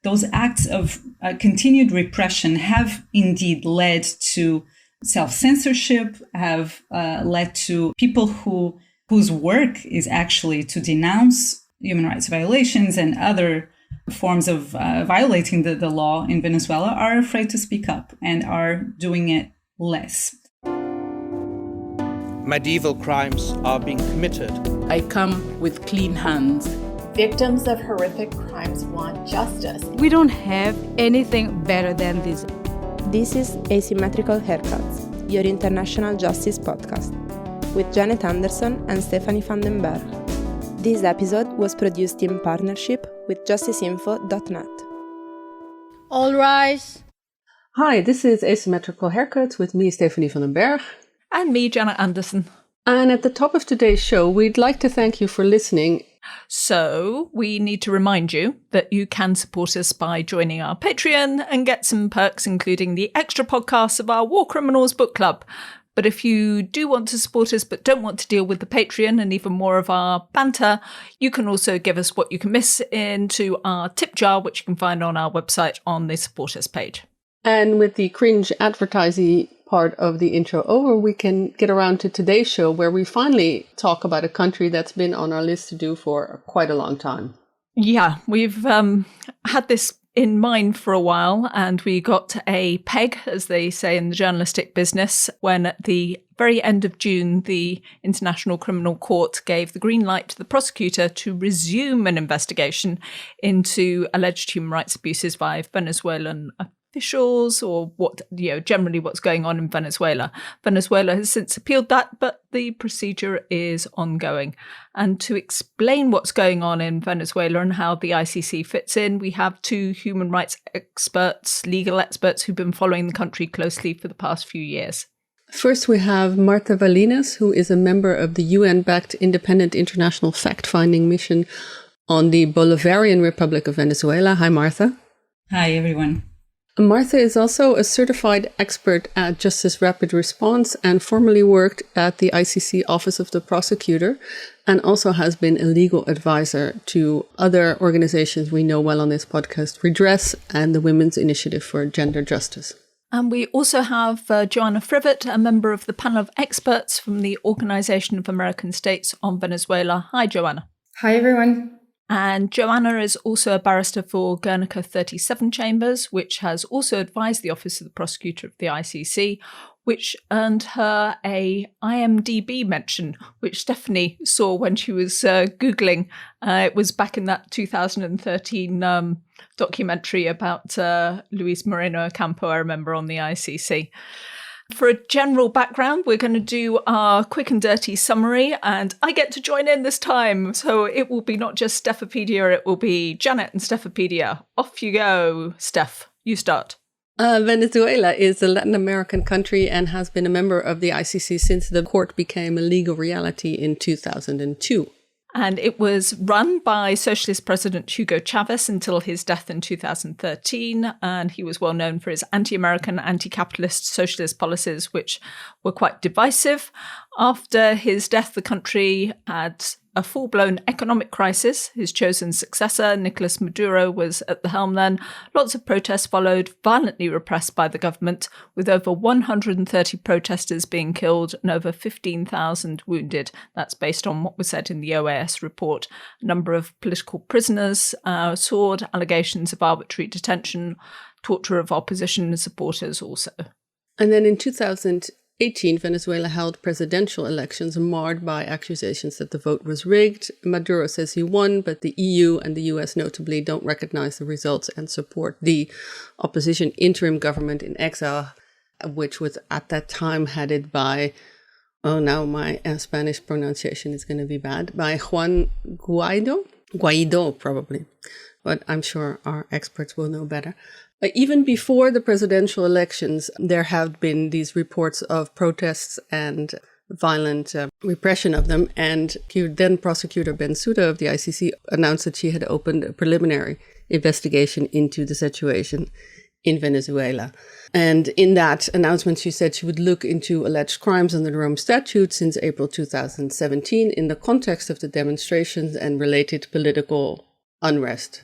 those acts of continued repression have indeed led to self-censorship, have led to people whose work is actually to denounce human rights violations and other forms of violating the law in Venezuela are afraid to speak up and are doing it less. Medieval crimes are being committed. I come with clean hands. Victims of horrific crimes want justice. We don't have anything better than this. This is Asymmetrical Haircuts, your international justice podcast, with Janet Anderson and Stephanie van den Berg. This episode was produced in partnership with justiceinfo.net. All rise. Hi, this is Asymmetrical Haircuts with me, Stephanie van den Berg. And me, Janet Anderson. And at the top of today's show, we'd like to thank you for listening. So we need to remind you that you can support us by joining our Patreon and get some perks, including the extra podcasts of our War Criminals book club. But if you do want to support us but don't want to deal with the Patreon and even more of our banter, you can also give us what you can miss into our tip jar, which you can find on our website on the support us page. And with the cringe advertising part of the intro over, we can get around to today's show, where we finally talk about a country that's been on our list to do for quite a long time. Yeah, we've had this in mind for a while, and we got a peg, as they say in the journalistic business, when at the very end of June, the International Criminal Court gave the green light to the prosecutor to resume an investigation into alleged human rights abuses by Venezuelan officials, or generally what's going on in Venezuela. Venezuela has since appealed that, but the procedure is ongoing. And to explain what's going on in Venezuela and how the ICC fits in, we have two human rights experts, legal experts, who've been following the country closely for the past few years. First, we have Marta Valinas, who is a member of the UN-backed Independent International Fact-Finding Mission on the Bolivarian Republic of Venezuela. Hi, Marta. Hi, everyone. Marta is also a certified expert at Justice Rapid Response and formerly worked at the ICC Office of the Prosecutor, and also has been a legal advisor to other organizations we know well on this podcast, Redress and the Women's Initiative for Gender Justice. And we also have Joanna Frivet, a member of the panel of experts from the Organization of American States on Venezuela. Hi, Joanna. Hi, everyone. And Joanna is also a barrister for Guernica 37 Chambers, which has also advised the Office of the Prosecutor of the ICC, which earned her a IMDb mention, which Stephanie saw when she was Googling. It was back in that 2013 documentary about Luis Moreno Ocampo, I remember, on the ICC. For a general background, we're going to do our quick and dirty summary, and I get to join in this time. So it will be not just Stephopedia, it will be Janet and Stephopedia. Off you go, Steph. You start. Venezuela is a Latin American country and has been a member of the ICC since the court became a legal reality in 2002. And it was run by Socialist President Hugo Chavez until his death in 2013. And he was well known for his anti-American, anti-capitalist socialist policies, which were quite divisive. After his death, the country had a full-blown economic crisis. His chosen successor, Nicolas Maduro, was at the helm then. Lots of protests followed, violently repressed by the government, with over 130 protesters being killed and over 15,000 wounded. That's based on what was said in the OAS report. A number of political prisoners, sword allegations of arbitrary detention, torture of opposition supporters also. And then in 2018, Venezuela held presidential elections marred by accusations that the vote was rigged. Maduro says he won, but the EU and the US notably don't recognize the results and support the opposition interim government in exile, which was at that time headed by, now my Spanish pronunciation is going to be bad, by Juan Guaido? Guaido, probably, but I'm sure our experts will know better. Even before the presidential elections, there have been these reports of protests and violent repression of them. And then prosecutor Bensouda of the ICC announced that she had opened a preliminary investigation into the situation in Venezuela. And in that announcement, she said she would look into alleged crimes under the Rome Statute since April 2017 in the context of the demonstrations and related political unrest.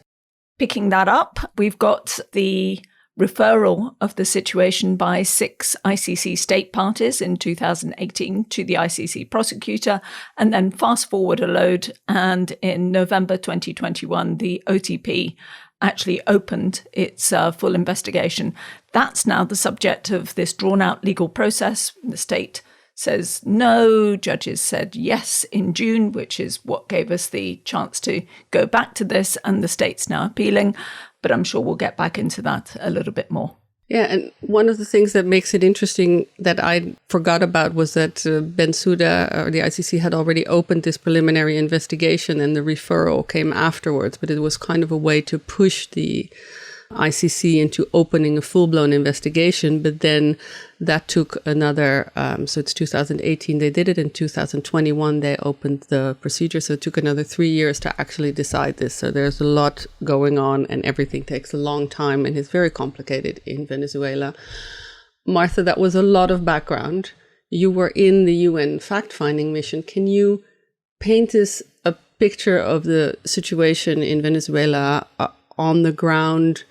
Picking that up, we've got the referral of the situation by 6 ICC state parties in 2018 to the ICC prosecutor, and then fast forward a load, and in November 2021, the OTP actually opened its full investigation. That's now the subject of this drawn-out legal process. The state says no, judges said yes in June, which is what gave us the chance to go back to this, and the state's now appealing. But I'm sure we'll get back into that a little bit more. Yeah, and one of the things that makes it interesting that I forgot about was that Bensouda, or the ICC, had already opened this preliminary investigation and the referral came afterwards. But it was kind of a way to push the ICC into opening a full-blown investigation. But then that took another, so it's 2018, they did it. In 2021, they opened the procedure. So it took another 3 years to actually decide this. So there's a lot going on and everything takes a long time and it's very complicated in Venezuela. Martha, that was a lot of background. You were in the UN fact-finding mission. Can you paint us a picture of the situation in Venezuela on the ground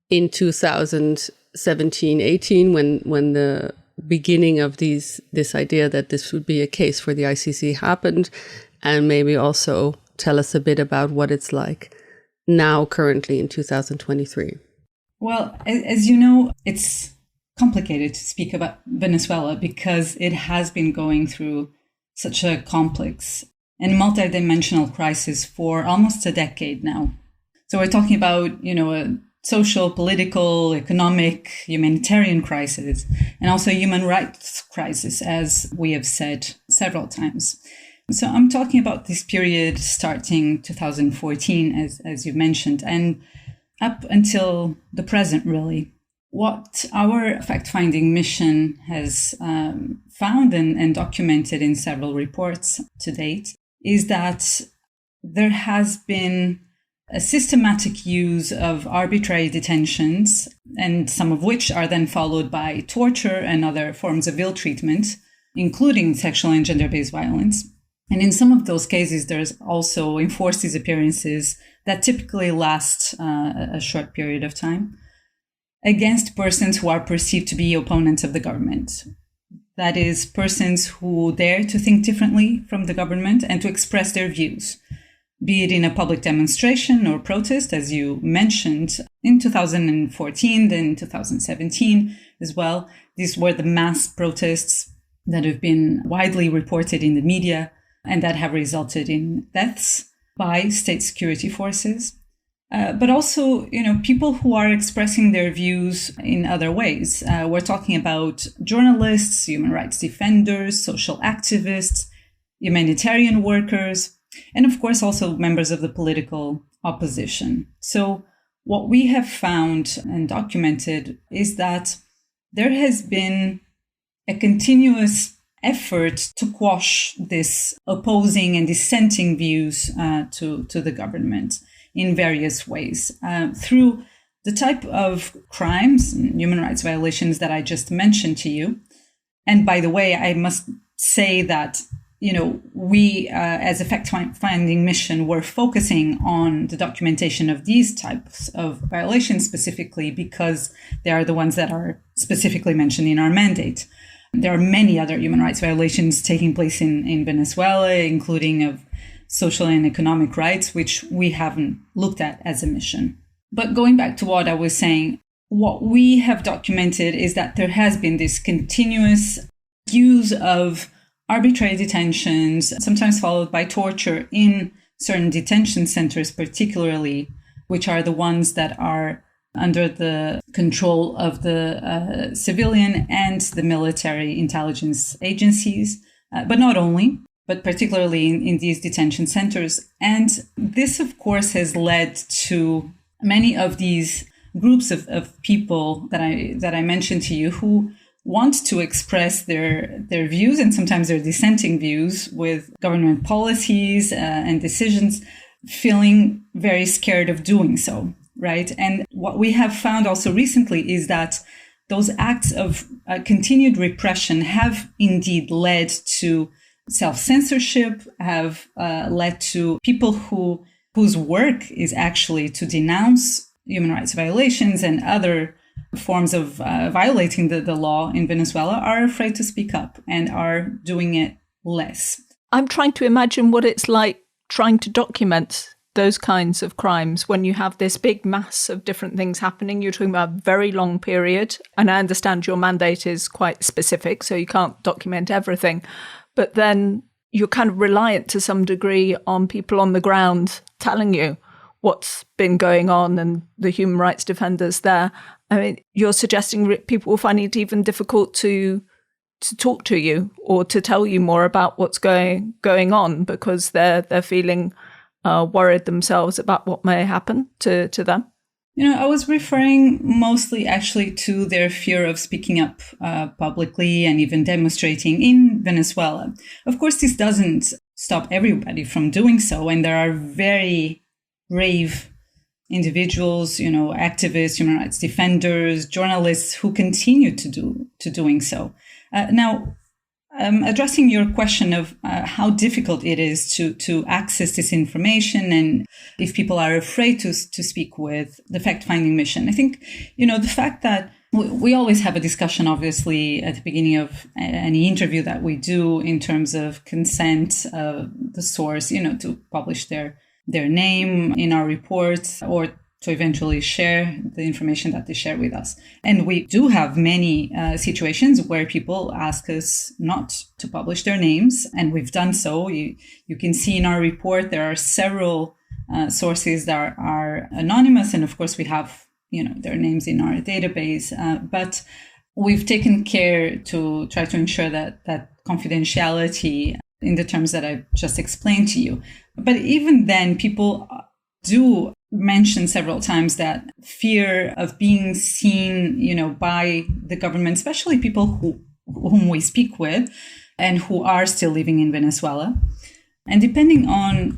in 2017-18, when the beginning of this idea that this would be a case for the ICC happened, and maybe also tell us a bit about what it's like now, currently in 2023? Well, as you know, it's complicated to speak about Venezuela because it has been going through such a complex and multidimensional crisis for almost a decade now. So we're talking about, a social, political, economic, humanitarian crisis, and also human rights crisis, as we have said several times. So I'm talking about this period starting 2014, as you mentioned, and up until the present, really. What our fact-finding mission has found and documented in several reports to date is that there has been a systematic use of arbitrary detentions, and some of which are then followed by torture and other forms of ill treatment, including sexual and gender-based violence. And in some of those cases, there's also enforced disappearances that typically last a short period of time against persons who are perceived to be opponents of the government. That is, persons who dare to think differently from the government and to express their views, be it in a public demonstration or protest, as you mentioned, in 2014, then 2017 as well. These were the mass protests that have been widely reported in the media and that have resulted in deaths by state security forces. But also, people who are expressing their views in other ways. We're talking about journalists, human rights defenders, social activists, humanitarian workers, and of course, also members of the political opposition. So what we have found and documented is that there has been a continuous effort to quash this opposing and dissenting views to the government in various ways through the type of crimes and human rights violations that I just mentioned to you. And by the way, I must say that we, as a fact-finding mission, were focusing on the documentation of these types of violations specifically because they are the ones that are specifically mentioned in our mandate. There are many other human rights violations taking place in Venezuela, including of social and economic rights, which we haven't looked at as a mission. But going back to what I was saying, what we have documented is that there has been this continuous use of arbitrary detentions, sometimes followed by torture in certain detention centers, particularly, which are the ones that are under the control of the civilian and the military intelligence agencies, but not only, but particularly in these detention centers. And this, of course, has led to many of these groups of people that I mentioned to you who want to express their views and sometimes their dissenting views with government policies and decisions, feeling very scared of doing so, right? And what we have found also recently is that those acts of continued repression have indeed led to self-censorship, have led to people who whose work is actually to denounce human rights violations and other forms of violating the law in Venezuela are afraid to speak up and are doing it less. I'm trying to imagine what it's like trying to document those kinds of crimes when you have this big mass of different things happening. You're talking about a very long period. And I understand your mandate is quite specific, so you can't document everything. But then you're kind of reliant to some degree on people on the ground telling you what's been going on and the human rights defenders there. I mean, you're suggesting people will find it even difficult to talk to you or to tell you more about what's going on because they're feeling worried themselves about what may happen to them. I was referring mostly actually to their fear of speaking up publicly and even demonstrating in Venezuela. Of course, this doesn't stop everybody from doing so. And there are very brave individuals, activists, human rights defenders, journalists who continue to doing so. Now, addressing your question of how difficult it is to access this information and if people are afraid to speak with the fact-finding mission, I think, the fact that we always have a discussion, obviously, at the beginning of any interview that we do in terms of consent, the source, to publish their name in our reports or to eventually share the information that they share with us. And we do have many situations where people ask us not to publish their names, and we've done so. You can see in our report there are several sources that are anonymous, and of course we have their names in our database. But we've taken care to try to ensure that confidentiality in the terms that I just explained to you. But even then, people do mention several times that fear of being seen, by the government, especially people whom we speak with and who are still living in Venezuela. And depending on,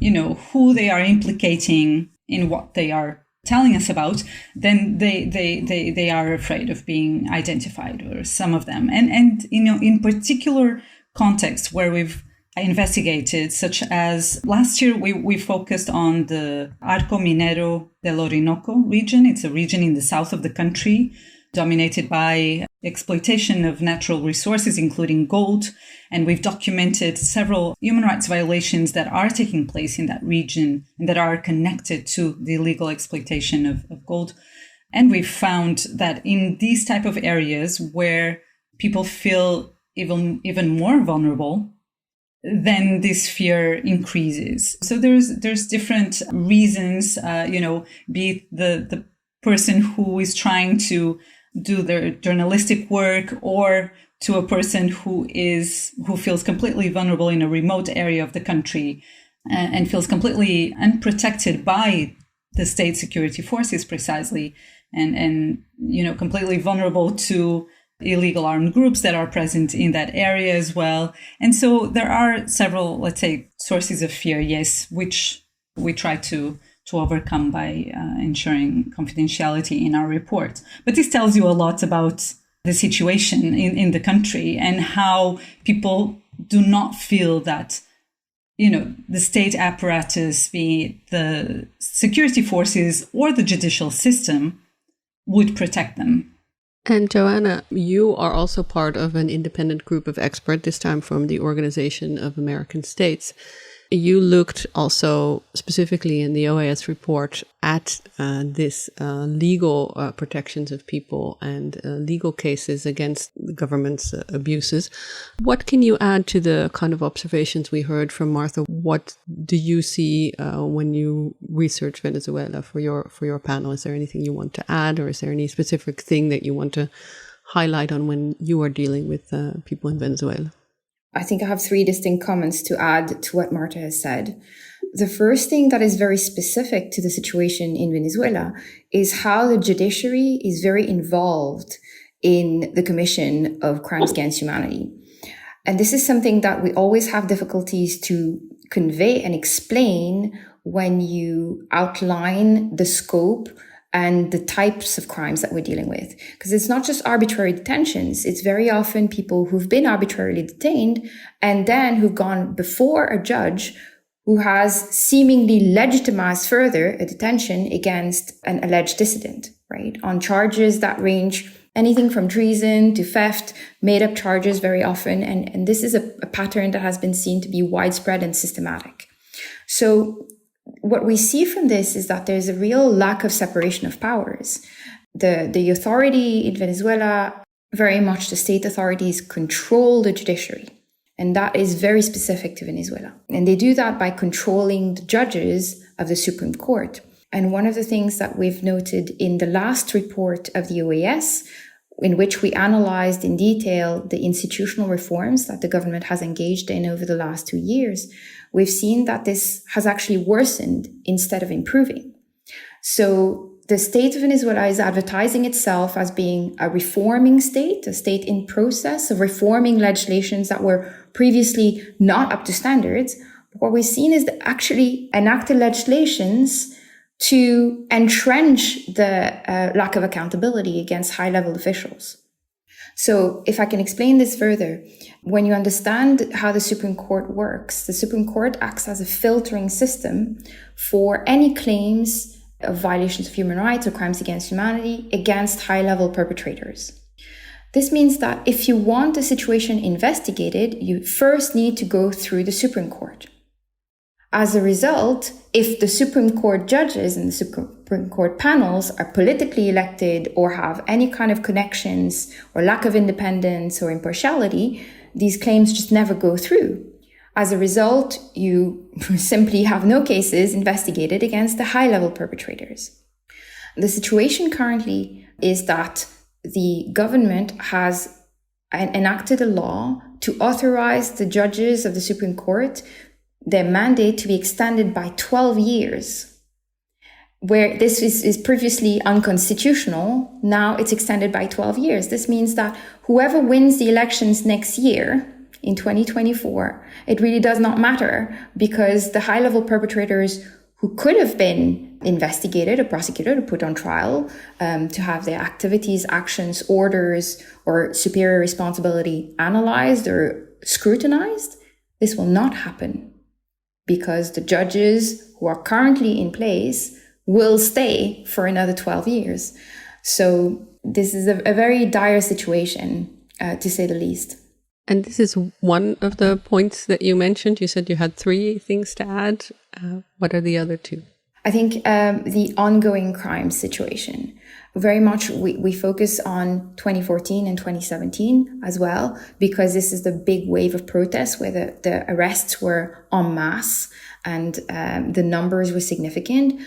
who they are implicating in what they are telling us about, then they are afraid of being identified, or some of them. And in particular contexts where we've investigated, such as last year, we focused on the Arco Minero del Orinoco region. It's a region in the south of the country dominated by exploitation of natural resources, including gold. And we've documented several human rights violations that are taking place in that region and that are connected to the illegal exploitation of gold. And we've found that in these type of areas where people feel even more vulnerable, then this fear increases. So there's different reasons, be it the person who is trying to do their journalistic work, or to a person who feels completely vulnerable in a remote area of the country and feels completely unprotected by the state security forces precisely, and completely vulnerable to illegal armed groups that are present in that area as well. And so there are several, let's say, sources of fear, yes, which we try to overcome by ensuring confidentiality in our report. But this tells you a lot about the situation in the country and how people do not feel that, the state apparatus, be it the security forces or the judicial system, would protect them. And Joanna, you are also part of an independent group of experts, this time from the Organization of American States. You looked also specifically in the OAS report at this legal protections of people and legal cases against the government's abuses. What can you add to the kind of observations we heard from Marta? What do you see when you research Venezuela for your panel? Is there anything you want to add, or is there any specific thing that you want to highlight on when you are dealing with people in Venezuela? I think I have 3 distinct comments to add to what Marta has said. The first thing that is very specific to the situation in Venezuela is how the judiciary is very involved in the commission of crimes against humanity. And this is something that we always have difficulties to convey and explain when you outline the scope and the types of crimes that we're dealing with. Because it's not just arbitrary detentions. It's very often people who've been arbitrarily detained and then who've gone before a judge who has seemingly legitimized further a detention against an alleged dissident, right? On charges that range anything from treason to theft, made up charges very often. And this is a pattern that has been seen to be widespread and systematic. So what we see from this is that there's a real lack of separation of powers. The authority in Venezuela, very much the state authorities, control the judiciary. And that is very specific to Venezuela. And they do that by controlling the judges of the Supreme Court. And one of the things that we've noted in the last report of the OAS, in which we analyzed in detail the institutional reforms that the government has engaged in over the last 2 years, we've seen that this has actually worsened instead of improving. So the state of Venezuela is advertising itself as being a reforming state, a state in process of reforming legislations that were previously not up to standards. What we've seen is that actually enacted legislations to entrench the lack of accountability against high-level officials. So if I can explain this further, when you understand how the Supreme Court works, the Supreme Court acts as a filtering system for any claims of violations of human rights or crimes against humanity against high-level perpetrators. This means that if you want a situation investigated, you first need to go through the Supreme Court. As a result, if the Supreme Court judges and the Supreme Court panels are politically elected or have any kind of connections or lack of independence or impartiality, these claims just never go through. As a result, you simply have no cases investigated against the high-level perpetrators. The situation currently is that the government has enacted a law to authorize the judges of the Supreme Court their mandate to be extended by 12 years. Where this is previously unconstitutional, now it's extended by 12 years. This means that whoever wins the elections next year, in 2024, it really does not matter, because the high-level perpetrators who could have been investigated or prosecuted or put on trial to have their activities, actions, orders, or superior responsibility analyzed or scrutinized, this will not happen, because the judges who are currently in place will stay for another 12 years. So this is a very dire situation, to say the least. And this is one of the points that you mentioned. You said you had 3 things to add. What are the other 2? I think the ongoing crime situation. Very much we focus on 2014 and 2017 as well, because this is the big wave of protests where the arrests were en masse and the numbers were significant.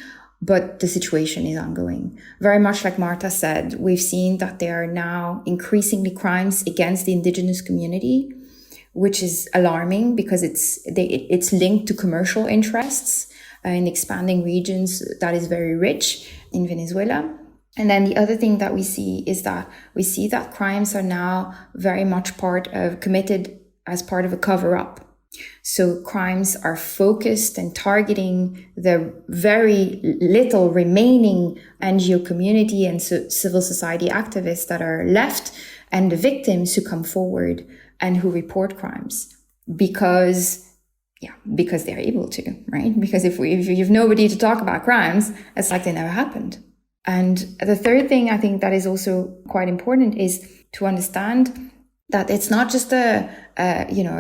But the situation is ongoing. Very much like Marta said, we've seen that there are now increasingly crimes against the indigenous community, which is alarming because it's linked to commercial interests in expanding regions that is very rich in Venezuela. And then the other thing that we see is that we see that crimes are now very much committed as part of a cover-up. So crimes are focused and targeting the very little remaining NGO community and civil society activists that are left, and the victims who come forward and who report crimes because they're able to, right? Because if you've nobody to talk about crimes, it's like they never happened. And the third thing I think that is also quite important is to understand that it's not just a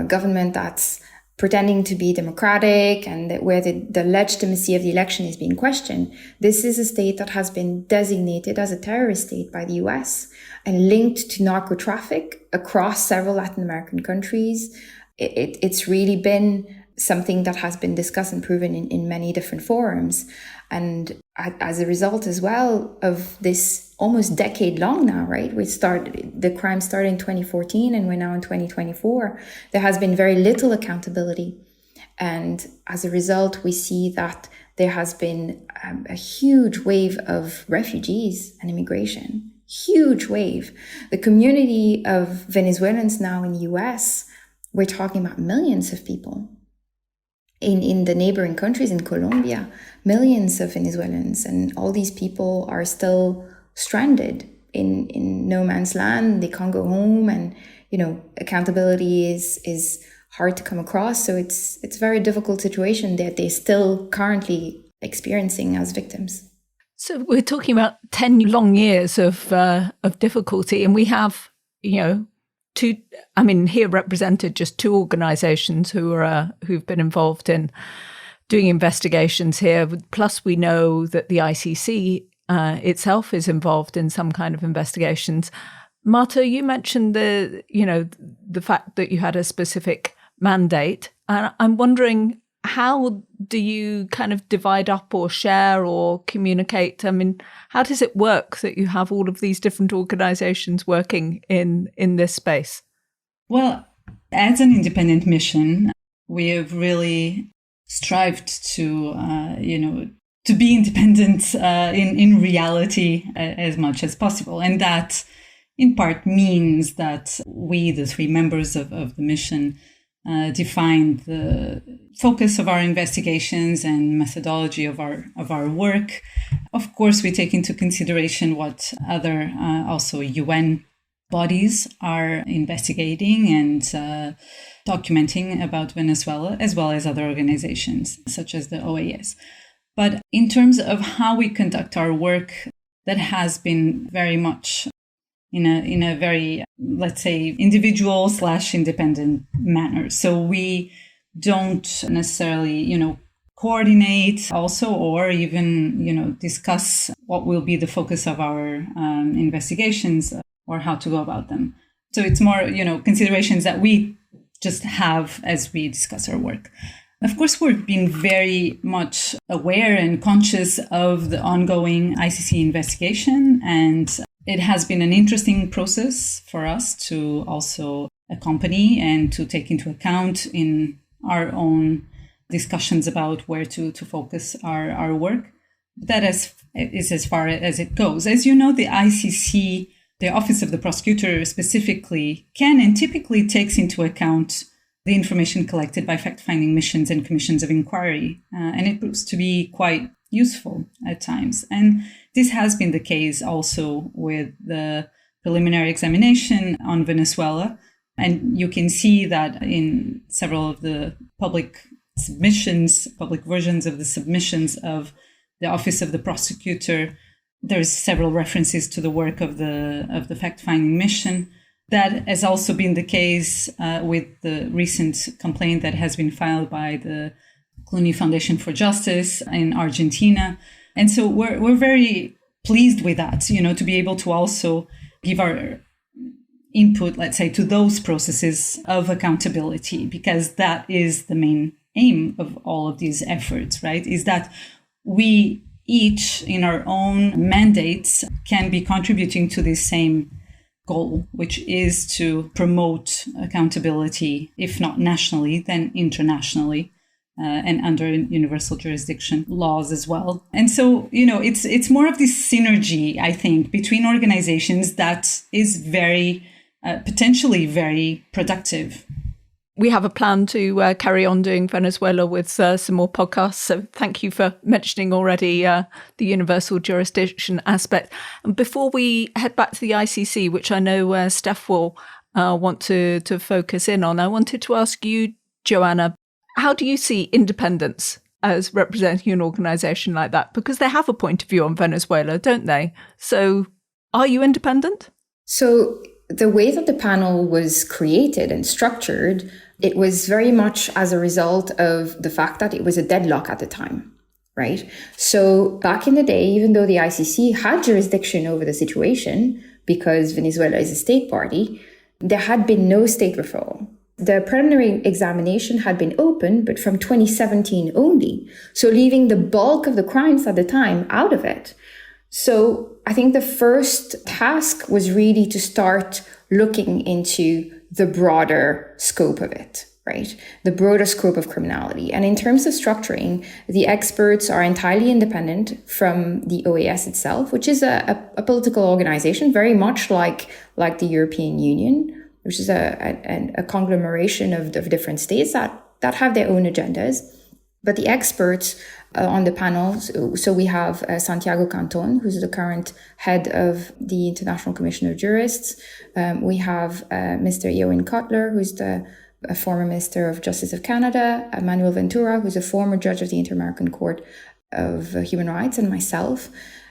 government that's pretending to be democratic and where the legitimacy of the election is being questioned. This is a state that has been designated as a terrorist state by the US and linked to narco traffic across several Latin American countries. It's really been something that has been discussed and proven in many different forums. And as a result as well of this almost decade long now, right? The crime started in 2014 and we're now in 2024. There has been very little accountability. And as a result, we see that there has been a huge wave of refugees and immigration. Huge wave. The community of Venezuelans now in the US, we're talking about millions of people. In the neighboring countries, in Colombia, millions of Venezuelans, and all these people are still stranded in no man's land. They can't go home, and accountability is hard to come across. So it's a very difficult situation that they're still currently experiencing as victims. So we're talking about 10 long years of difficulty, and we have, here represented just two organisations who've been involved in doing investigations here. Plus, we know that the ICC itself is involved in some kind of investigations. Marta, you mentioned the fact that you had a specific mandate, and I'm wondering, how do you kind of divide up or share or communicate? I mean, how does it work that you have all of these different organizations working in this space? Well, as an independent mission, we have really strived to be independent in reality as much as possible. And that in part means that we, the three members of the mission, define the focus of our investigations and methodology of our work. Of course, we take into consideration what other also UN bodies are investigating and documenting about Venezuela, as well as other organizations such as the OAS. But in terms of how we conduct our work, that has been very much in a very, let's say, individual/independent manner. So we don't necessarily, coordinate also, or even, discuss what will be the focus of our investigations or how to go about them. So it's more, considerations that we just have as we discuss our work. Of course, we've been very much aware and conscious of the ongoing ICC investigation, and it has been an interesting process for us to also accompany and to take into account in our own discussions about where to focus our work. That is as far as it goes. As you know, the ICC, the Office of the Prosecutor specifically, can and typically takes into account the information collected by fact-finding missions and commissions of inquiry. And it proves to be quite useful at times. And this has been the case also with the preliminary examination on Venezuela. And you can see that in several of the public versions of the submissions of the Office of the Prosecutor, there's several references to the work of the fact-finding mission. That has also been the case with the recent complaint that has been filed by the Clooney Foundation for Justice in Argentina. And so we're very pleased with that, to be able to also give our input, let's say, to those processes of accountability, because that is the main aim of all of these efforts, right? Is that we each in our own mandates can be contributing to this same goal, which is to promote accountability, if not nationally, then internationally, and under universal jurisdiction laws as well. And so, it's more of this synergy, I think, between organizations that is very, potentially very productive. We have a plan to carry on doing Venezuela with some more podcasts. So thank you for mentioning already the universal jurisdiction aspect. And before we head back to the ICC, which I know Steph will want to focus in on, I wanted to ask you, Joanna, how do you see independence as representing an organisation like that? Because they have a point of view on Venezuela, don't they? So are you independent? So the way that the panel was created and structured, it was very much as a result of the fact that it was a deadlock at the time, right? So back in the day, even though the ICC had jurisdiction over the situation, because Venezuela is a state party, there had been no state referral. The preliminary examination had been open, but from 2017 only. So leaving the bulk of the crimes at the time out of it. So I think the first task was really to start looking into the broader scope of it, right? The broader scope of criminality. And in terms of structuring, the experts are entirely independent from the OAS itself, which is a political organization, very much like the European Union, which is a conglomeration of different states that have their own agendas. But the experts on the panel, so we have Santiago Canton, who's the current head of the International Commission of Jurists. We have Mr. Eowyn Cutler, who's the a former Minister of Justice of Canada, Manuel Ventura, who's a former judge of the Inter-American Court of Human Rights, and myself.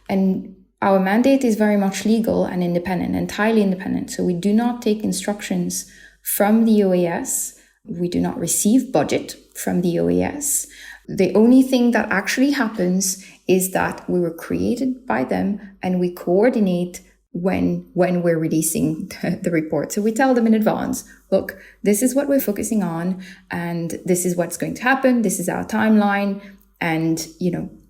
And our mandate is very much legal and independent, entirely independent. So we do not take instructions from the OAS. We do not receive budget from the OAS. The only thing that actually happens is that we were created by them and we coordinate when we're releasing the report. So we tell them in advance, look, this is what we're focusing on and this is what's going to happen. This is our timeline. And,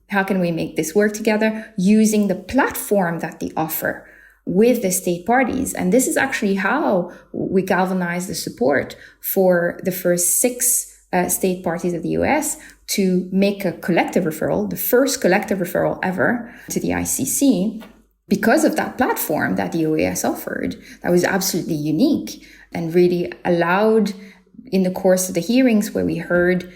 how can we make this work together using the platform that they offer with the state parties? And this is actually how we galvanize the support for the first 6 state parties of the US to make a collective referral, the first collective referral ever to the ICC, because of that platform that the OAS offered. That was absolutely unique and really allowed, in the course of the hearings where we heard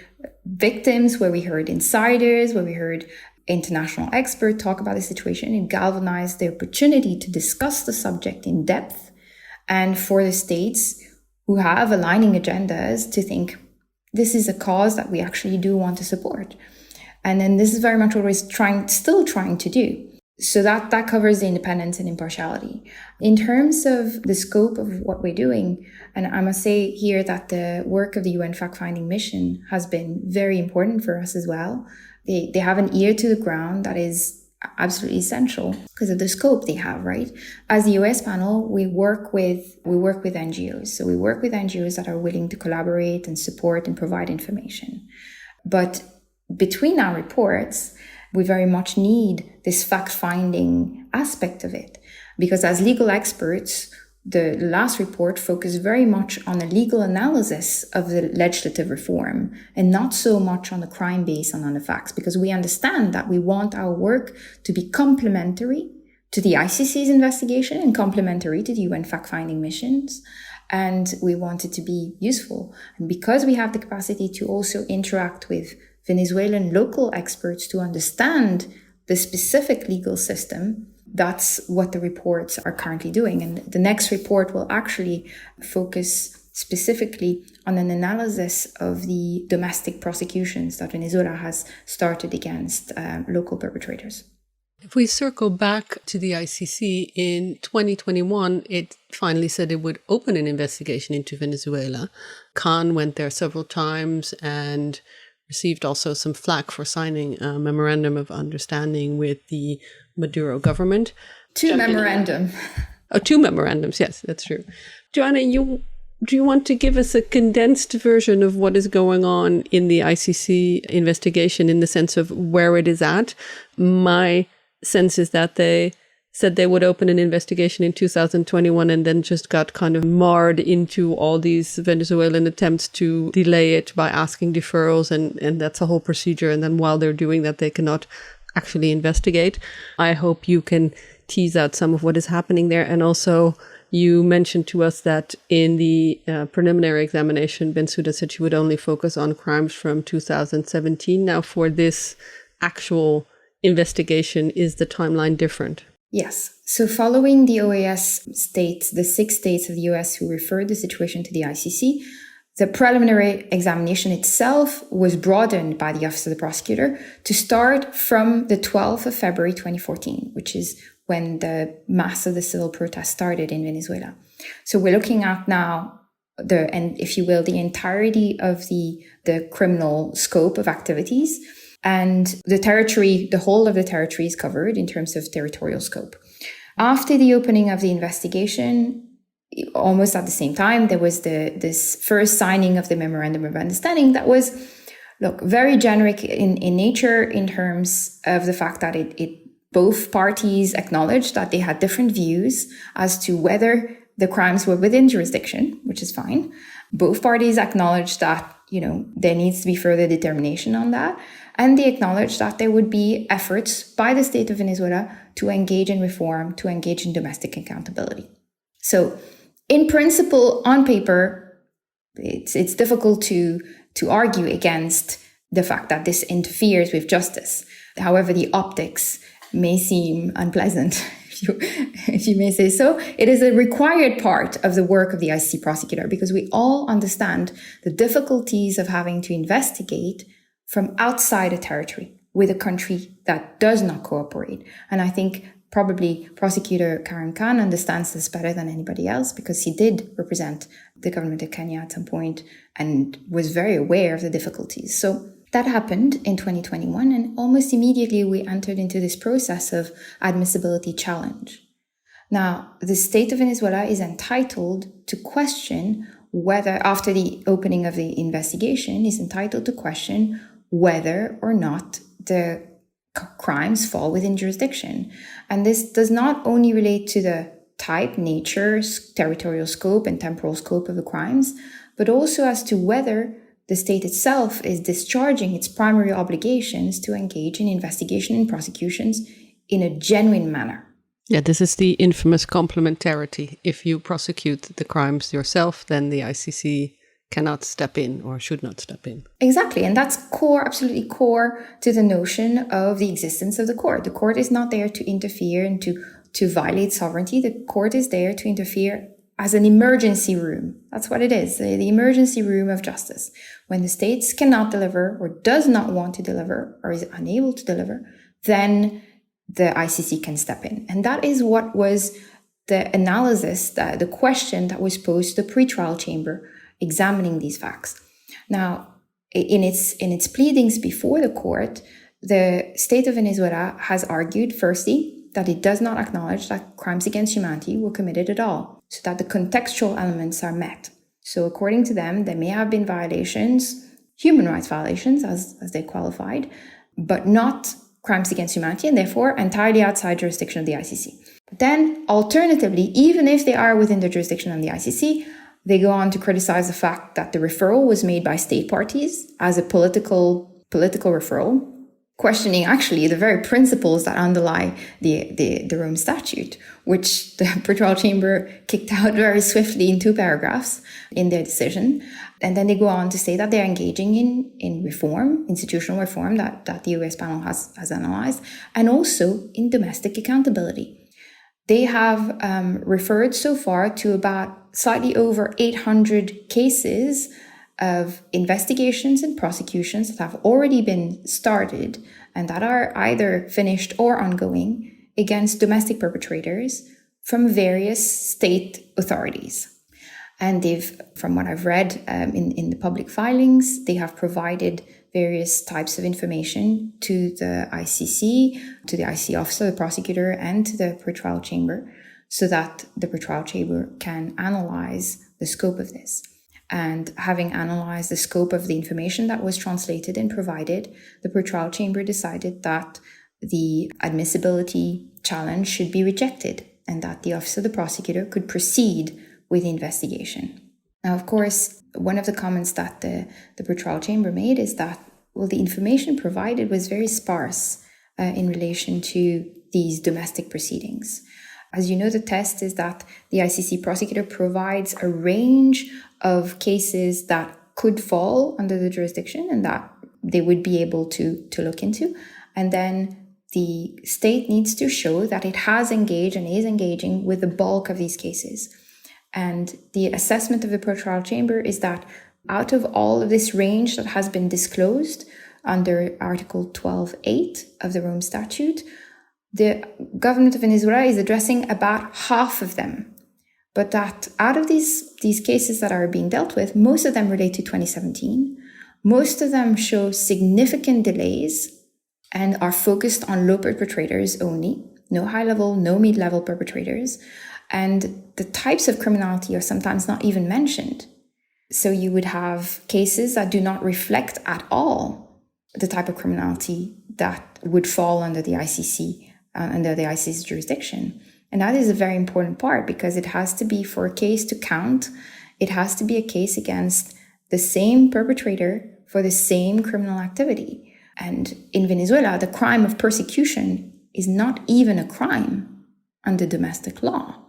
victims, where we heard insiders, where we heard international experts talk about the situation, it galvanized the opportunity to discuss the subject in depth, and for the states who have aligning agendas to think, this is a cause that we actually do want to support. And then this is very much what we're still trying to do. So that covers the independence and impartiality. In terms of the scope of what we're doing, and I must say here that the work of the UN fact-finding mission has been very important for us as well. They have an ear to the ground that is absolutely essential because of the scope they have, right? As the US panel, we work with NGOs. So we work with NGOs that are willing to collaborate and support and provide information. But between our reports, we very much need this fact-finding aspect of it. Because as legal experts, the last report focused very much on a legal analysis of the legislative reform and not so much on the crime base and on the facts, because we understand that we want our work to be complementary to the ICC's investigation and complementary to the UN fact-finding missions. And we want it to be useful. And because we have the capacity to also interact with Venezuelan local experts to understand the specific legal system, that's what the reports are currently doing. And the next report will actually focus specifically on an analysis of the domestic prosecutions that Venezuela has started against local perpetrators. If we circle back to the ICC, in 2021, it finally said it would open an investigation into Venezuela. Khan went there several times and received also some flack for signing a memorandum of understanding with the Maduro government. Two memorandums. Oh, 2 memorandums. Yes, that's true. Joanna, do you want to give us a condensed version of what is going on in the ICC investigation in the sense of where it is at? My sense is that they said they would open an investigation in 2021 and then just got kind of marred into all these Venezuelan attempts to delay it by asking deferrals, and that's a whole procedure. And then while they're doing that, they cannot actually investigate. I hope you can tease out some of what is happening there. And also, you mentioned to us that in the preliminary examination, Bensouda said she would only focus on crimes from 2017. Now, for this actual investigation, is the timeline different? Yes. So following the OAS states, the 6 states of the US who referred the situation to the ICC, the preliminary examination itself was broadened by the Office of the Prosecutor to start from the 12th of February 2014, which is when the mass of the civil protest started in Venezuela. So we're looking at now the entirety of the criminal scope of activities. And the territory, the whole of the territory is covered in terms of territorial scope. After the opening of the investigation, almost at the same time, there was this first signing of the Memorandum of Understanding that was, very generic in nature in terms of the fact that it both parties acknowledged that they had different views as to whether the crimes were within jurisdiction, which is fine. Both parties acknowledged that, there needs to be further determination on that. And they acknowledged that there would be efforts by the state of Venezuela to engage in reform, to engage in domestic accountability. So in principle, on paper, it's difficult to argue against the fact that this interferes with justice. However, the optics may seem unpleasant, if you may say so. It is a required part of the work of the ICC prosecutor, because we all understand the difficulties of having to investigate from outside a territory with a country that does not cooperate. And I think probably Prosecutor Karim Khan understands this better than anybody else, because he did represent the government of Kenya at some point and was very aware of the difficulties. So that happened in 2021, and almost immediately we entered into this process of admissibility challenge. Now, the state of Venezuela is entitled to question whether, after the opening of the investigation, is entitled to question whether or not the crimes fall within jurisdiction. And this does not only relate to the type, nature, territorial scope, and temporal scope of the crimes, but also as to whether the state itself is discharging its primary obligations to engage in investigation and prosecutions in a genuine manner. Yeah, this is the infamous complementarity. If you prosecute the crimes yourself, then the ICC cannot step in or should not step in. Exactly. And that's core, absolutely core to the notion of the existence of the court. The court is not there to interfere and to violate sovereignty. The court is there to interfere as an emergency room. That's what it is, the emergency room of justice. When the states cannot deliver or does not want to deliver or is unable to deliver, then the ICC can step in. And that is what was the analysis, the question that was posed to the pretrial chamber examining these facts. Now, in its pleadings before the court, the state of Venezuela has argued, firstly, that it does not acknowledge that crimes against humanity were committed at all, so that the contextual elements are met. So according to them, there may have been violations, human rights violations, as they qualified, but not crimes against humanity, and therefore entirely outside jurisdiction of the ICC. But then, alternatively, even if they are within the jurisdiction of the ICC, they go on to criticize the fact that the referral was made by state parties as a political referral, questioning actually the very principles that underlie the Rome Statute, which the pretrial chamber kicked out very swiftly in 2 paragraphs in their decision. And then they go on to say that they're engaging in reform, institutional reform that the US panel has analyzed, and also in domestic accountability. They have referred so far to about slightly over 800 cases of investigations and prosecutions that have already been started and that are either finished or ongoing against domestic perpetrators from various state authorities. And they've, from what I've read in the public filings, they have provided various types of information to the ICC, to the ICC officer, the prosecutor, and to the pretrial chamber, so that the pretrial chamber can analyze the scope of this. And having analyzed the scope of the information that was translated and provided, the pretrial chamber decided that the admissibility challenge should be rejected and that the office of the prosecutor could proceed with the investigation. Now, of course, one of the comments that the pretrial chamber made is that, well, the information provided was very sparse in relation to these domestic proceedings. As you know, the test is that the ICC prosecutor provides a range of cases that could fall under the jurisdiction and that they would be able to look into. And then the state needs to show that it has engaged and is engaging with the bulk of these cases. And the assessment of the pretrial chamber is that out of all of this range that has been disclosed under Article 12.8 of the Rome Statute, the government of Venezuela is addressing about half of them. But that out of these cases that are being dealt with, most of them relate to 2017. Most of them show significant delays and are focused on low perpetrators only, no high-level, no mid-level perpetrators. And the types of criminality are sometimes not even mentioned. So you would have cases that do not reflect at all the type of criminality that would fall under the ICC, under the ICC's jurisdiction. And that is a very important part, because it has to be, for a case to count, it has to be a case against the same perpetrator for the same criminal activity. And in Venezuela, the crime of persecution is not even a crime under domestic law.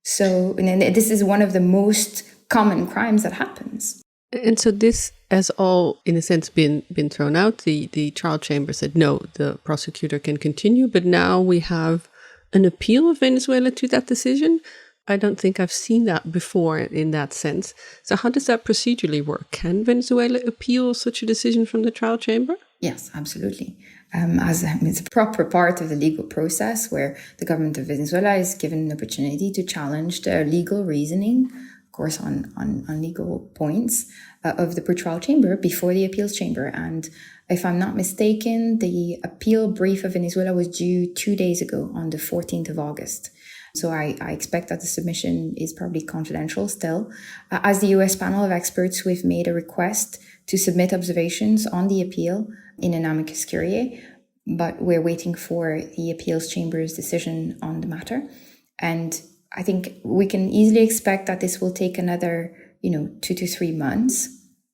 So, and this is one of the most common crimes that happens. And so this has all, in a sense, been thrown out. The trial chamber said, no, the prosecutor can continue. But now we have an appeal of Venezuela to that decision? I don't think I've seen that before in that sense. So how does that procedurally work? Can Venezuela appeal such a decision from the trial chamber? Yes, absolutely. It's a proper part of the legal process where the government of Venezuela is given an opportunity to challenge the legal reasoning, of course, on legal points of the pre-trial chamber before the appeals chamber. And if I'm not mistaken, the appeal brief of Venezuela was due 2 days ago on the 14th of August. So I expect that the submission is probably confidential still. As the US panel of experts, we've made a request to submit observations on the appeal in an amicus curiae, but we're waiting for the appeals chamber's decision on the matter. And I think we can easily expect that this will take another, 2 to 3 months,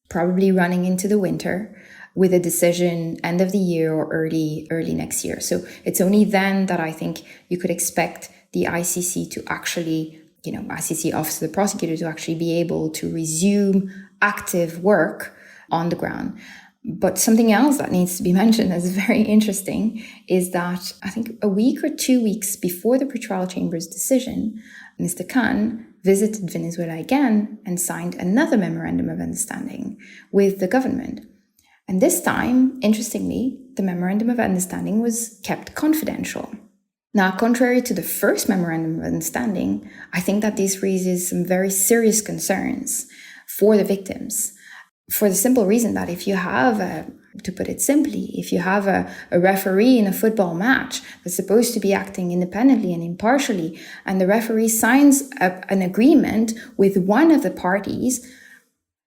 probably running into the winter, with a decision end of the year or early next year. So it's only then that I think you could expect the ICC to actually, ICC Office of the Prosecutor to actually be able to resume active work on the ground. But something else that needs to be mentioned as very interesting is that I think a week or 2 weeks before the pretrial chamber's decision, Mr. Khan visited Venezuela again and signed another memorandum of understanding with the government. And this time, interestingly, the memorandum of understanding was kept confidential. Now, contrary to the first memorandum of understanding, I think that this raises some very serious concerns for the victims, for the simple reason that if you have, to put it simply, if you have a referee in a football match that's supposed to be acting independently and impartially, and the referee signs an agreement with one of the parties,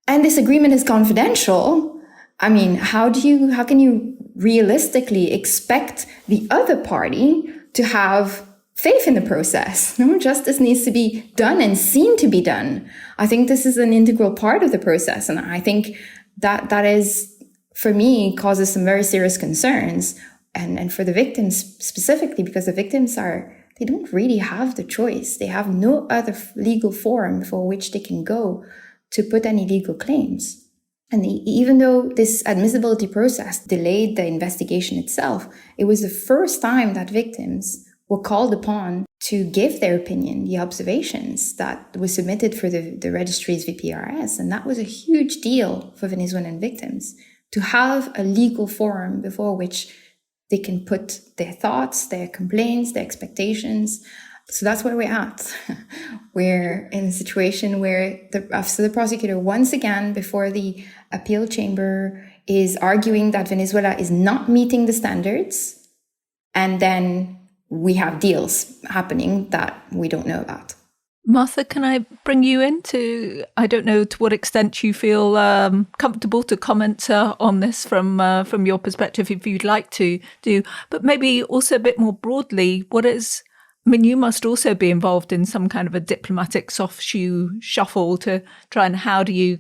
and this agreement is confidential, I mean, how can you realistically expect the other party to have faith in the process? No, justice needs to be done and seen to be done. I think this is an integral part of the process. And I think that is, for me, causes some very serious concerns. And for the victims specifically, because the victims they don't really have the choice. They have no other legal forum for which they can go to put any legal claims. And even though this admissibility process delayed the investigation itself, it was the first time that victims were called upon to give their opinion, the observations that were submitted for the registry's VPRS. And that was a huge deal for Venezuelan victims, to have a legal forum before which they can put their thoughts, their complaints, their expectations. So that's where we're at. We're in a situation where the Office of the Prosecutor, once again, before the appeal chamber, is arguing that Venezuela is not meeting the standards. And then we have deals happening that we don't know about. Martha, can I bring you in I don't know to what extent you feel comfortable to comment on this from your perspective, if you'd like to do, but maybe also a bit more broadly, you must also be involved in some kind of a diplomatic soft shoe shuffle to try and how do you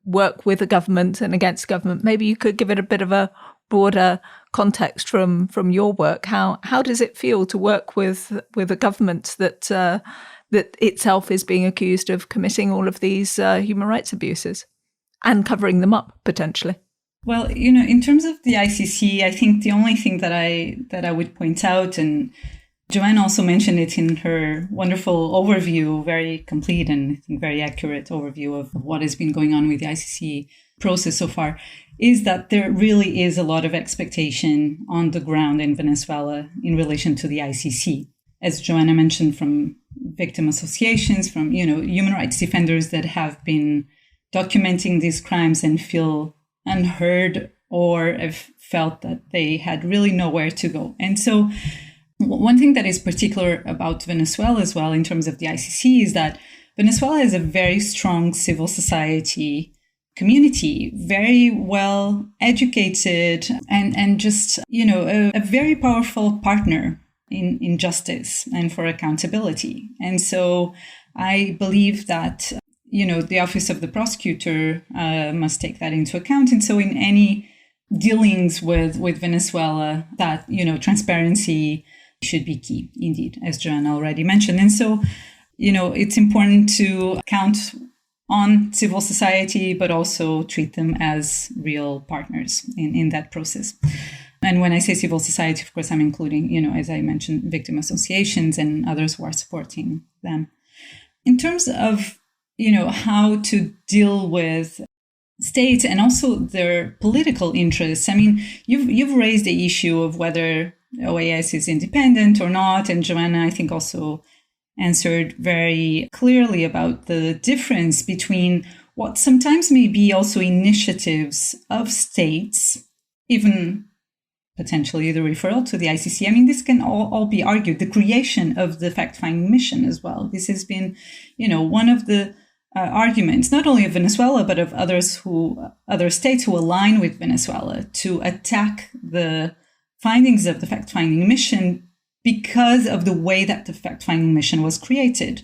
work with the government and against government? Maybe you could give it a bit of a broader context from your work. How does it feel to work with a government that itself is being accused of committing all of these human rights abuses and covering them up potentially? Well, in terms of the ICC, I think the only thing that I would point out, and Joanna also mentioned it in her wonderful overview, very complete and I think very accurate overview of what has been going on with the ICC process so far, is that there really is a lot of expectation on the ground in Venezuela in relation to the ICC. As Joanna mentioned, from victim associations, from human rights defenders that have been documenting these crimes and feel unheard or have felt that they had really nowhere to go. And so one thing that is particular about Venezuela as well in terms of the ICC is that Venezuela is a very strong civil society community, very well educated and just, a very powerful partner in justice and for accountability. And so I believe that, the Office of the Prosecutor must take that into account. And so in any dealings with Venezuela, that, transparency should be key, indeed, as Joanna already mentioned. And so, it's important to count on civil society, but also treat them as real partners in that process. And when I say civil society, of course, I'm including, as I mentioned, victim associations and others who are supporting them. In terms of, how to deal with states and also their political interests. I mean, you've raised the issue of whether OAS is independent or not. And Joanna, I think, also answered very clearly about the difference between what sometimes may be also initiatives of states, even potentially the referral to the ICC. I mean, this can all be argued. The creation of the fact-finding mission as well. This has been, one of the arguments, not only of Venezuela, but of other states who align with Venezuela to attack the findings of the fact-finding mission because of the way that the fact-finding mission was created.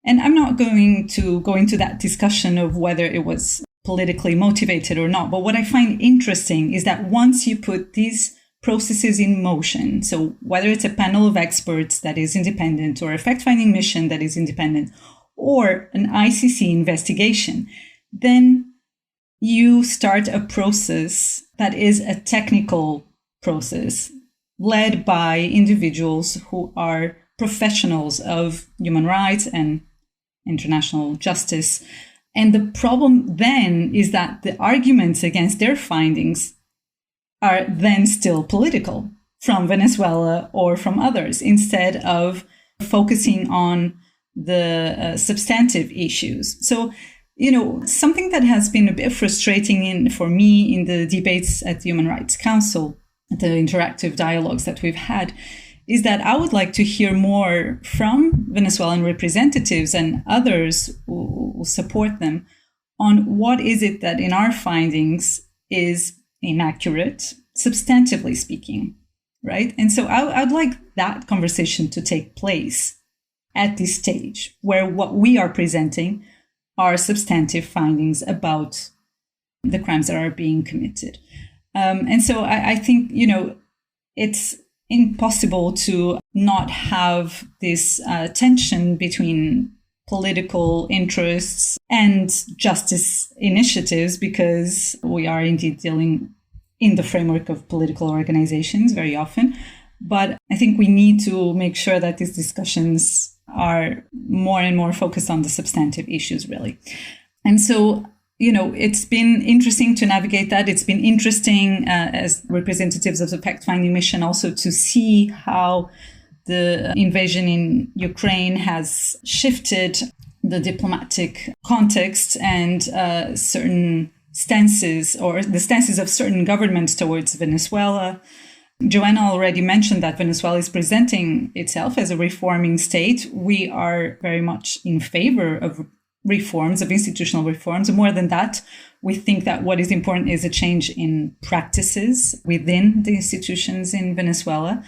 And I'm not going to go into that discussion of whether it was politically motivated or not. But what I find interesting is that once you put these processes in motion, so whether it's a panel of experts that is independent or a fact-finding mission that is independent, or an ICC investigation, then you start a process that is a technical process led by individuals who are professionals of human rights and international justice. And the problem then is that the arguments against their findings are then still political from Venezuela or from others, instead of focusing on the substantive issues. So, something that has been a bit frustrating for me in the debates at the Human Rights Council, the interactive dialogues that we've had, is that I would like to hear more from Venezuelan representatives and others who support them on what is it that in our findings is inaccurate, substantively speaking, right? And so I'd like that conversation to take place at this stage, where what we are presenting are substantive findings about the crimes that are being committed. And so I think, it's impossible to not have this tension between political interests and justice initiatives, because we are indeed dealing in the framework of political organizations very often. But I think we need to make sure that these discussions are more and more focused on the substantive issues, really. And so, it's been interesting to navigate that. It's been interesting as representatives of the fact-finding mission also to see how the invasion in Ukraine has shifted the diplomatic context and certain stances, or the stances of certain governments towards Venezuela. Joanna already mentioned that Venezuela is presenting itself as a reforming state. We are very much in favor of reforms, of institutional reforms. More than that, we think that what is important is a change in practices within the institutions in Venezuela.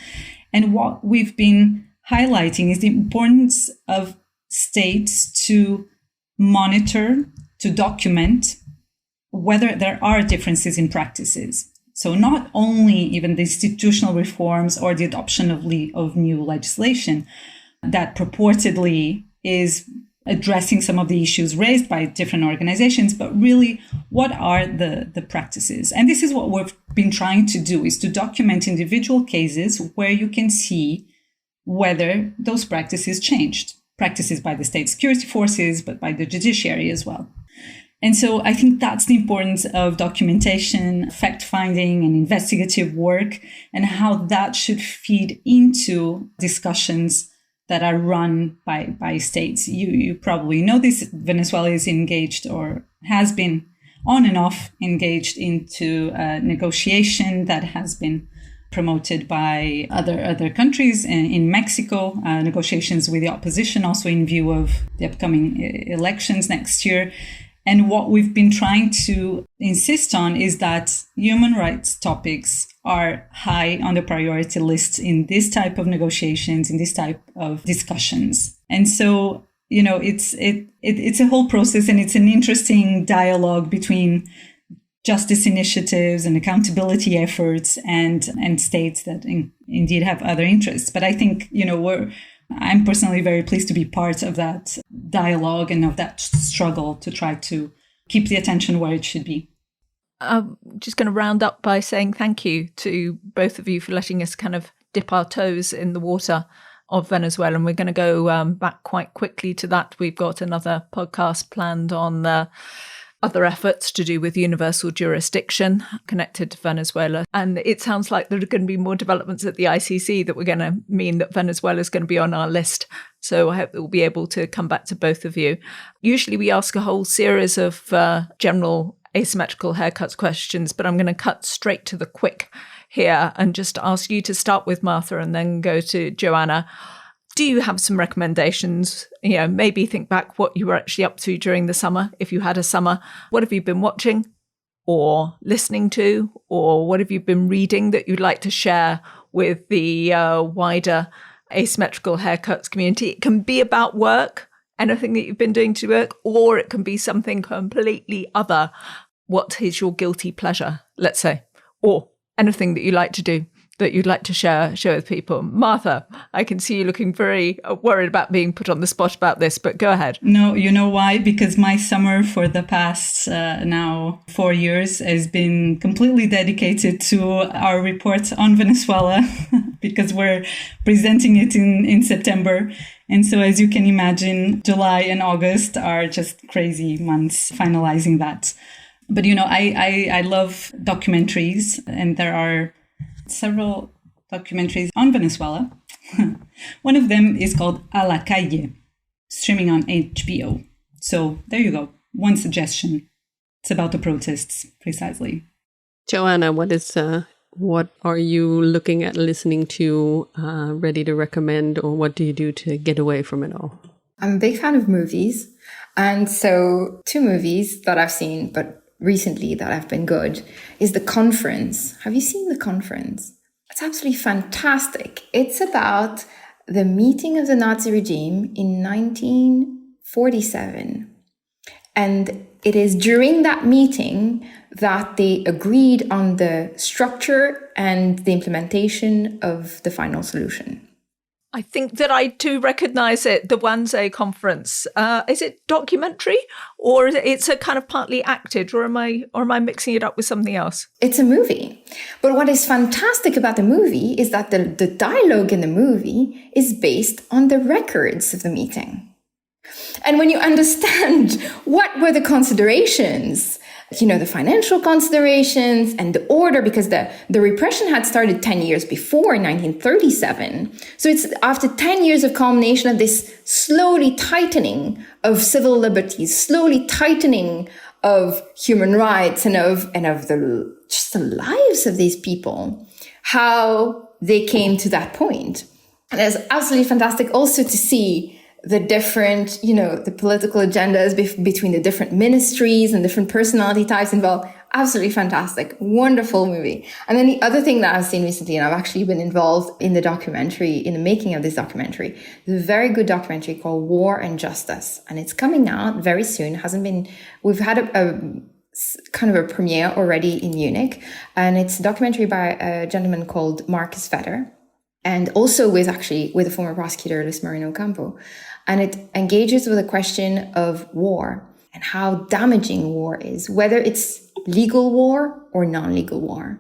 And what we've been highlighting is the importance of states to monitor, to document whether there are differences in practices. So not only even the institutional reforms or the adoption of new legislation that purportedly is addressing some of the issues raised by different organizations, but really what are the practices? And this is what we've been trying to do, is to document individual cases where you can see whether those practices changed. Practices by the state security forces, but by the judiciary as well. And so I think that's the importance of documentation, fact-finding, and investigative work, and how that should feed into discussions that are run by states. You probably know this. Venezuela is engaged, or has been on and off engaged into a negotiation that has been promoted by other countries in Mexico, negotiations with the opposition, also in view of the upcoming elections next year. And what we've been trying to insist on is that human rights topics are high on the priority list in this type of negotiations, in this type of discussions. And so, it's a whole process, and it's an interesting dialogue between justice initiatives and accountability efforts and states that indeed have other interests. But I think, I'm personally very pleased to be part of that dialogue and of that struggle to try to keep the attention where it should be. I'm just going to round up by saying thank you to both of you for letting us kind of dip our toes in the water of Venezuela. And we're going to go back quite quickly to that. We've got another podcast planned on other efforts to do with universal jurisdiction connected to Venezuela. And it sounds like there are going to be more developments at the ICC that we're going to mean that Venezuela is going to be on our list. So I hope that we'll be able to come back to both of you. Usually we ask a whole series of general asymmetrical haircuts questions, but I'm going to cut straight to the quick here and just ask you to start with Martha and then go to Joanna. Do you have some recommendations? Maybe think back what you were actually up to during the summer, if you had a summer. What have you been watching or listening to, or what have you been reading that you'd like to share with the wider asymmetrical haircuts community? It can be about work, anything that you've been doing to work, or it can be something completely other. What is your guilty pleasure, let's say, or anything that you like to do that you'd like to share with people? Martha, I can see you looking very worried about being put on the spot about this, but go ahead. No, you know why? Because my summer for the past now 4 years has been completely dedicated to our report on Venezuela because we're presenting it in September. And so as you can imagine, July and August are just crazy months finalizing that. But, I love documentaries, and there are several documentaries on Venezuela. One of them is called A la Calle, streaming on HBO. So there you go. One suggestion. It's about the protests, precisely. Joanna, what are you looking at, listening to, ready to recommend, or what do you do to get away from it all? I'm a big fan of movies. And so 2 movies that I've seen, but recently that have been good, is The Conference. Have you seen The Conference? It's absolutely fantastic. It's about the meeting of the Nazi regime in 1947. And it is during that meeting that they agreed on the structure and the implementation of the final solution. I think that I do recognise it, the Wannsee Conference. Is it documentary, or is it's a kind of partly acted, or am I mixing it up with something else? It's a movie. But what is fantastic about the movie is that the dialogue in the movie is based on the records of the meeting. And when you understand what were the considerations, the financial considerations and the order, because the repression had started 10 years before, in 1937. So it's after 10 years of culmination of this slowly tightening of civil liberties, slowly tightening of human rights and of the lives of these people, how they came to that point. And it's absolutely fantastic also to see the different, the political agendas between the different ministries and different personality types involved. Absolutely fantastic. Wonderful movie. And then the other thing that I've seen recently, and I've actually been involved in the documentary, in the making of this documentary, is a very good documentary called War and Justice. And it's coming out very soon. We've had a kind of a premiere already in Munich. And it's a documentary by a gentleman called Marcus Vetter, and also with a former prosecutor, Luis Marino Campo. And it engages with the question of war and how damaging war is, whether it's legal war or non-legal war.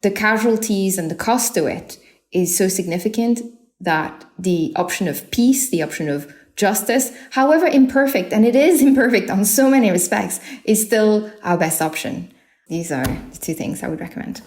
The casualties and the cost to it is so significant that the option of peace, the option of justice, however imperfect, and it is imperfect on so many respects, is still our best option. These are the 2 things I would recommend.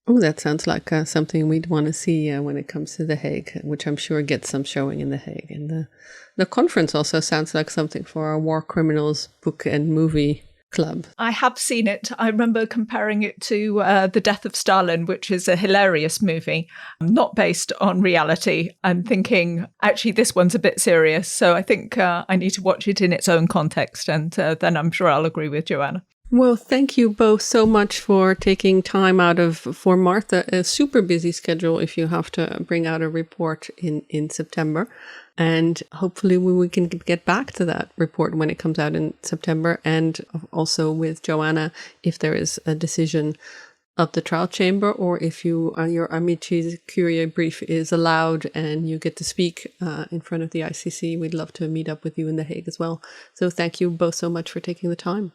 Oh, that sounds like something we'd want to see when it comes to The Hague, which I'm sure gets some showing in The Hague. And the conference also sounds like something for our War Criminals book and movie club. I have seen it. I remember comparing it to The Death of Stalin, which is a hilarious movie, not based on reality. I'm thinking, actually, this one's a bit serious. So I think I need to watch it in its own context. And then I'm sure I'll agree with Joanna. Well, thank you both so much for taking time out of, for Martha, a super busy schedule if you have to bring out a report in September. And hopefully we can get back to that report when it comes out in September. And also with Joanna, if there is a decision of the trial chamber, or if your Amici Curiae brief is allowed and you get to speak in front of the ICC, we'd love to meet up with you in The Hague as well. So thank you both so much for taking the time.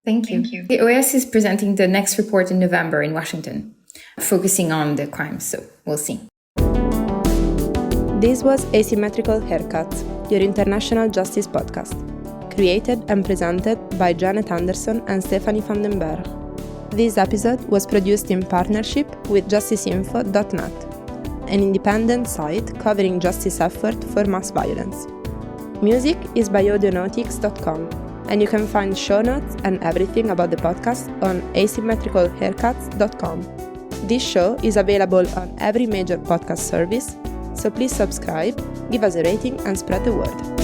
Thank you. The OAS is presenting the next report in November in Washington, focusing on the crimes, so we'll see. This was Asymmetrical Haircuts, your international justice podcast, created and presented by Janet Anderson and Stephanie van den Berg. This episode was produced in partnership with justiceinfo.net, an independent site covering justice effort for mass violence. Music is by audionautics.com, and you can find show notes and everything about the podcast on asymmetricalhaircuts.com. This show is available on every major podcast service, so please subscribe, give us a rating, and spread the word.